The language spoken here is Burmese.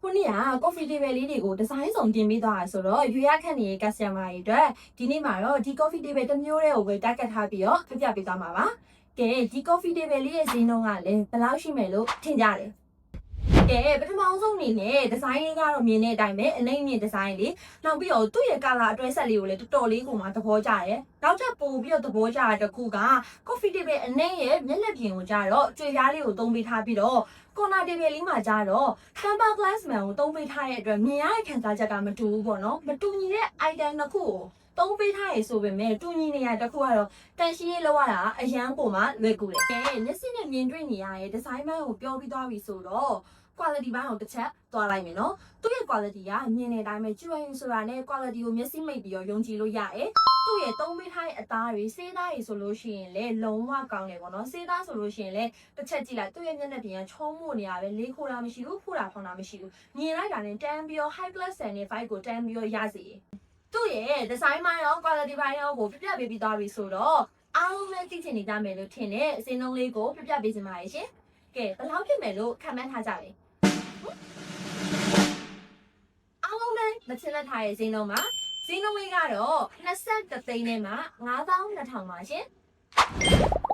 ခုနေ့က coffee table လေးတွေကိုဒီဇိုင်းစုံတင်ပေးသွားတာဆိုတော့ရွေးရခန့်နေတဲ့ customer တွေအတွက်ဒီနေ့မှာတော့ဒီ coffee table တစ်မျိုးတည်းကိုပဲ target ထားပြီးတော့ပြပေးသွားမှာပါ။ကဲဒီ coffee table လေးရဲ့ဈေးနှုန်းကလည်းဘယ်လောက်ရှိမယ်လို့ထင်ကြတယ်။ကဲပထမဆုံးအနေနဲ့ဒီဇိုင်းလေးကတော့မြင်တဲ့အတိုင်းပဲအနိမ့်မြင့်ဒီဇိုင်းလေးနောက်ပြီးတော့သူ့ရဲ့ color အတွဲဆက်လေးကိုလည်းတော်တော်လေးကိုမှသဘောကျတယ်။နောက်ထပ်ပို့ပြီးတော့သဘောကျတာတစ်ခုက coffee table အနိမ့်ရဲ့မျက်နှာပြင်ကိုကြတော့ကြွေပြားလေးကိုသုံးပေးထားပြီးတော့corner table လေးမှာကြတော့ temper glass man ကိုသုံးပေးထားတဲ့အတွက်မြင်ရတဲ့ခံစားချက်ကမတူဘူးပေါ့နော်မတူညီတဲ့ item တစ်ခုကိုသုံးပေးထားရဆိုပေမဲ့တူညီနေရတစ်ခုကတော့တန်ရှင်းရေးလောက်ရတာအရန်ပုံမှလွယ်ကူတယ်။မျက်စိနဲ့မြင်တွေ့နေရတဲ့ design ဘန်းကိုပြောပြီးသွားပြီဆိုတော့ quality ဘန်းကိုတစ်ချက်သွားလိုက်မယ်နော်။သူ့ရဲ့ quality ကမြင်တဲ့အတိုင်းပဲကျွမ်းရင်ဆိုတာနဲ့ quality ကိုမျက်စိမိတ်ပြီးတော့ယုံကြည်လို့ရတယ်။သူ့ရဲ့သုံးပေးထားတဲ့အသားတွေစေးသားတွေဆိုလို့ရှိရင်လည်းလုံးဝကောင်းတယ်ပေါ့နော်။စေးသားဆိုလို့ရှိရင်လည်းတစ်ချက်ကြည့်လိုက်သူ့ရဲ့မျက်နှာပြင်ကချုံးမို့နေရပဲလေးခိုးတာမရှိဘူးဖူးတာဖောင်းတာမရှိဘူး။မြင်လိုက်တာနဲ့တန်းပြီးတော့ high class 75ကိုတန်းပြီးတော့ရစေ။သူ့ရဲ့ design ပိုင်းရော quality ပိုင်းရောကိုပြပေးပြီးသွားပြီဆိုတော့အားလုံးလည်းသိချင်နေကြမယ်လို့ထင်တဲ့အစင်းလုံးလေးကိုပြပေးစင်ပါရဲ့ရှင်။ကဲဘယ်လောက်ဖြစ်မယ်လို့ခန့်မှန်းထားကြလဲ။အားလုံးလည်းမချင်လက်ထားရဲ့စင်းလုံးမှာစင်းလုံးလေးကတော့23သိန်းနဲ့မှ9200ပါရှင်။